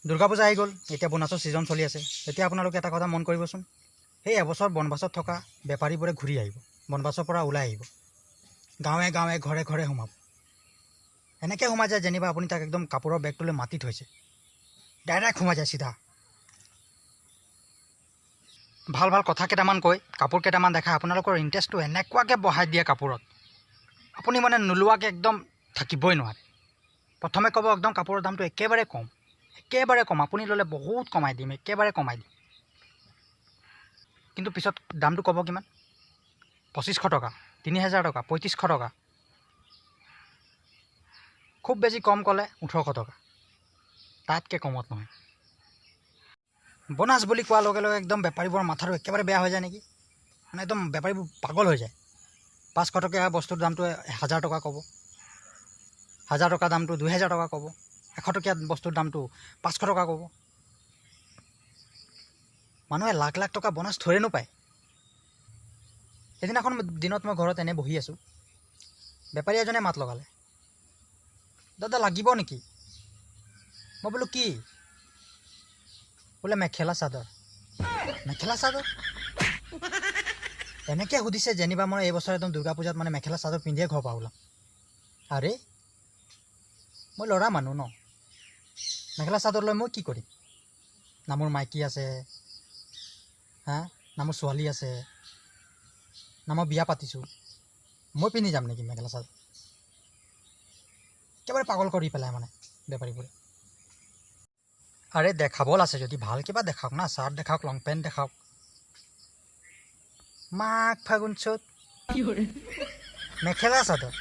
দুৰ্গা পূজা আহি গ'ল, এতিয়া বোনাছৰ ছিজন চলি আছে। এতিয়া আপোনালোকে এটা কথা মন কৰিবচোন, সেই এবছৰ বনবাছত থকা বেপাৰীবোৰে ঘূৰি আহিব, বনবাছৰ পৰা ওলাই আহিব, গাঁৱে গাঁৱে ঘৰে ঘৰে সোমাব। এনেকৈ সোমাই যায় যেনিবা আপুনি তাক একদম কাপোৰৰ বেগটোলৈ মাতি থৈছে, ডাইৰেক্ট সোমাই যায় চিধা। ভাল ভাল কথা কেইটামান কৈ কাপোৰ কেইটামান দেখাই আপোনালোকৰ ইণ্টাৰেষ্টটো এনেকুৱাকৈ বঢ়াই দিয়ে কাপোৰত, আপুনি মানে নোলোৱাকৈ একদম থাকিবই নোৱাৰে। প্ৰথমে ক'ব একদম কাপোৰৰ দামটো একেবাৰে কম, আপুনি ল'লে বহুত কমাই দিম, একেবাৰে কমাই দিম। কিন্তু পিছত দামটো ক'ব কিমান, 2500 টকা, 3000 টকা, 3500 টকা, খুব বেছি কম ক'লে 1800 টকা, তাতকৈ কমত নহয়। বোনাছ বুলি কোৱাৰ লগে লগে একদম বেপাৰীবোৰৰ মাথাটো একেবাৰে বেয়া হৈ যায় নেকি, মানে একদম বেপাৰীবোৰ পাগল হৈ যায়। 500 টকীয়া বস্তুৰ দামটো 1000 টকা ক'ব, 1000 টকা দামটো 2000 টকা ক'ব, 100 টকীয়া বস্তুৰ দামটো 500 টকা ক'ব। মানুহে লাখ লাখ টকা বোনাছ থৈয়েনো পায়। সেইদিনাখন দিনত মই ঘৰত এনে বহি আছোঁ, বেপাৰী এজনে মাত লগালে, দাদা লাগিব নেকি? মই বোলো কি? বোলে মেখেলা চাদৰ। মেখেলা চাদৰ এনেকৈ সুধিছে যেনিবা মই এইবছৰ একদম দুৰ্গা পূজাত মানে মেখেলা চাদৰ পিন্ধিয়ে ঘৰৰ পৰা ওলাম। আৰে মই ল'ৰা মানুহ ন, মেখেলা চাদৰ লৈ মই কি কৰিম? না মোৰ মাইকী আছে, না মোৰ ছোৱালী আছে, না মই বিয়া পাতিছোঁ, মই পিন্ধি যাম নেকি মেখেলা চাদৰ? একেবাৰে পাগল কৰি পেলাই মানে বেপাৰীবোৰে। আৰে দেখাবল আছে যদি ভাল কিবা দেখাওক না, চাৰ্ট দেখাওক, লং পেণ্ট দেখাওক। মাঘ ফাগুন চ'ত মেখেলা চাদৰ,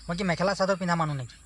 মই কি মেখেলা চাদৰ পিন্ধা মানুহ নেকি?